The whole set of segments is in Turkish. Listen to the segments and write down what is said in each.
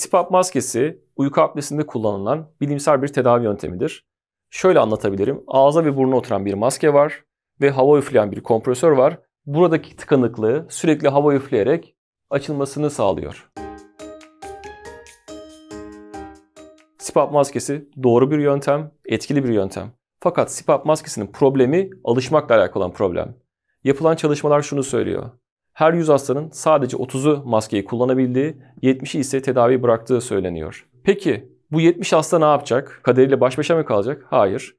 CPAP maskesi uyku apnesinde kullanılan bilimsel bir tedavi yöntemidir. Şöyle anlatabilirim. Ağza ve buruna oturan bir maske var ve hava üfleyen bir kompresör var. Buradaki tıkanıklığı sürekli hava üfleyerek açılmasını sağlıyor. CPAP maskesi doğru bir yöntem, etkili bir yöntem. Fakat CPAP maskesinin problemi alışmakla alakalı olan problem. Yapılan çalışmalar şunu söylüyor. Her 100 hastanın sadece 30'u maskeyi kullanabildiği, 70'i ise tedavi bıraktığı söyleniyor. Peki bu 70 hasta ne yapacak? Kaderiyle baş başa mı kalacak? Hayır.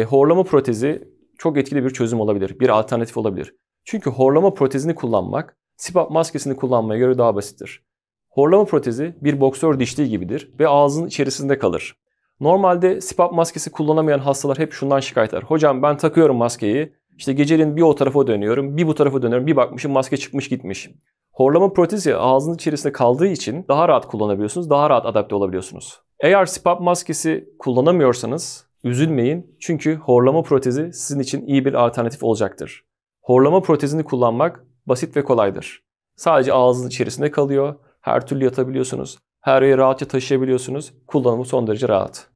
Horlama protezi çok etkili bir çözüm olabilir, bir alternatif olabilir. Çünkü horlama protezini kullanmak, CPAP maskesini kullanmaya göre daha basittir. Horlama protezi bir boksör dişliği gibidir ve ağzın içerisinde kalır. Normalde CPAP maskesi kullanamayan hastalar hep şundan şikayet eder. Hocam ben takıyorum maskeyi, işte geceleyin bir o tarafa dönüyorum, bir bu tarafa dönüyorum, bir bakmışım maske çıkmış gitmiş. Horlama protezi ağzın içerisinde kaldığı için daha rahat kullanabiliyorsunuz, daha rahat adapte olabiliyorsunuz. Eğer CPAP maskesi kullanamıyorsanız üzülmeyin çünkü horlama protezi sizin için iyi bir alternatif olacaktır. Horlama protezini kullanmak basit ve kolaydır. Sadece ağzın içerisinde kalıyor, her türlü yatabiliyorsunuz, her yere rahatça taşıyabiliyorsunuz, kullanımı son derece rahat.